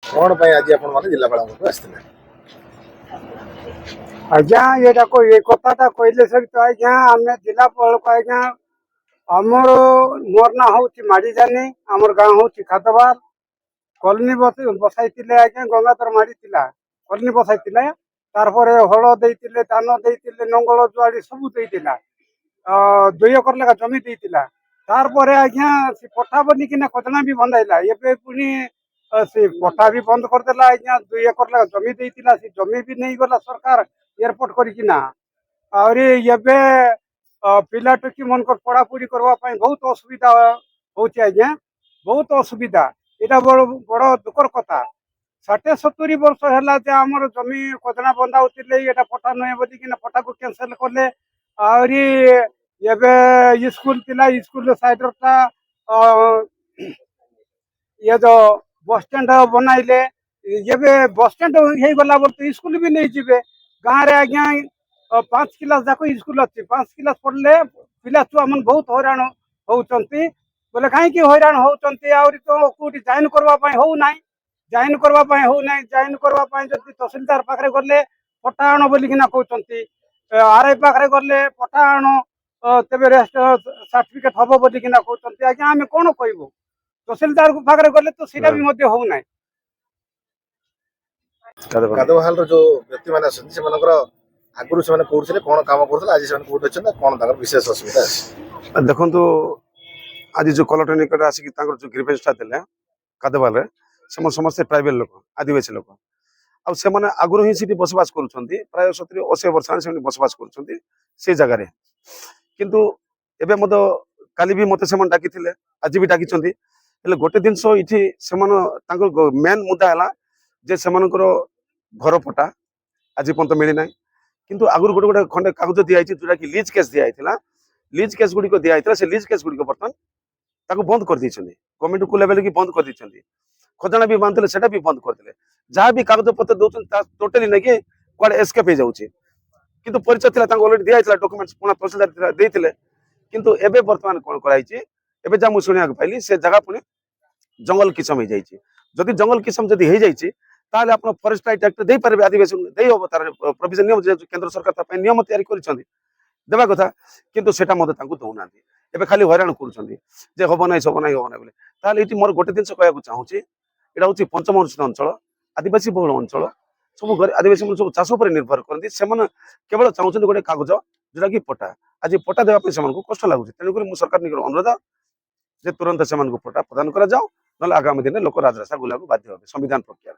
कौन पे आज आपण माने जिल्लापाल आसते आज्ञा ये कथा कहले सहित आज्ञा आम जिलापाल को आज्ञा आमर मोर ना हूँ माड़ीजानी आमर गाँ हूँ खादबार कॉलोनी बसाई आज्ञा गंगाधर माड़ी कॉलोनी बसाई तारपर हल देते धान देते नंगल जुआड़ी सब देता 2 एकर लेखा जमी देता तारपर आज्ञा से पट्टा बनिकिना खजना भी बंधाइला एबे पुणी से पट्टा भी बंद करदेला आज्ञा 2 एकर लेखा जमी देता से जमी भी नहीं गला सरकार एयरपोर्ट करिकिना आहरी एबे पिला टुकी मन पढ़ापढ़ी करने बहुत असुविधा होची आज्ञा बहुत असुविधा यहाँ बड़ दुखर कथा 60-70 वर्ष है जे आमर जमी खजना बंधा होते ये पट्टा नुहे बोलिकिना पट्टा को कैंसल कले आहरी एबे स्कूल थिला स्कूल साइडरटा ये जो बस स्टैंड बनाइले ये बस स्टैंड हो गला बोलते स्कूल भी नहीं जीवे गाँव में आज्ञा 5 क्लास जाक स्कूल अच्छी 5 क्लास पढ़ले पिला छुआ मन बहुत हैरान होती बोले कहीं हैरान होती आहरी तो कौटी जॉइन करने होना जॉइन करने होना जॉइन करने जब तहसिलदार पाखे गले पट्टा आण बोलिकिना कहते आरआई पाखे गले पट्टा आण तेरे रेस्ट सर्टिफिकेट हम बोलिकिना कहते आज्ञा आम कौन कहबू तहसिलदार पाखे गले तो सीटा भी होना कादवाहाल जो व्यक्ति मैंने से आगुरी से कौन कौन काम करते आज से कौट अच्छे कौन विशेष असुविधा देखो आज जो कलेक्टर निकट आसिक जो ग्रीवेंसटा देले कादवाल से समस्ते ट्राइबल लोक आदिवासी लोक आने आगुरी ही सीटी बसवास करुँच प्राय 70-80 वर्ष से बसवास कर जगार किंतु एबे मत काली भी मत से डाकी आज भी डाकी गोटे जिनस ये मेन मुद्दा है जे से घर पट्टा आज पर्यंत मिलना किंतु आगुरी गोटे गोटे खंडे कागज दिखाई जोटा कि लीज केस दिखाई लीज केस गुड़िक दिखाई से लीज केस गुड़िक बर्तमान बंद कर गवर्नमेंट को लेवल की बंद कर खजना भी बांधते से भी बंद करते जहाँ भी कागज पत्र दौरान टोटाली नहीं कि कड़े एस्केप हो जाऊँगी किंतु परिचय थी अलरेडी दिखाई डॉक्यूमेंट्स पुणा तहसीलदार देते किंतु एबे वर्तमान कौन कराई एबे जहाँ मुझे शुणा पाइली से जगह पुणी जंगल किसम हो जाए जदि जंगल किसम जदि हो जाए ताले आप फरेस्ट राइट एक्ट दे पारे आदिवासी दे हम तार प्रोविजन नियम केंद्र सरकार नियम तैयारी कर देवा कथा किंतु सेटा मत दौना एबे खाली हैरान कर हम ना सब ना हम ना बोले ये मोर गोटे जिन कहना चाहूँगी यहाँ हूँ पंचम अनुसूचित अंचल आदिवासी बहुल अंचल सब आदिवासी सब चाष पर निर्भर करती से केवल चाहते गोटे कागज जोटा कि पट्टा आज पट्टा देवाई कष्ट लगुच तेणुक सरकार निकट अनुरोध जे तुरंत से पट्टा प्रदान करा जाओ ना आगामी दिन लोक राजरास्ता बुला बाध्य हे संविधान प्रक्रिया।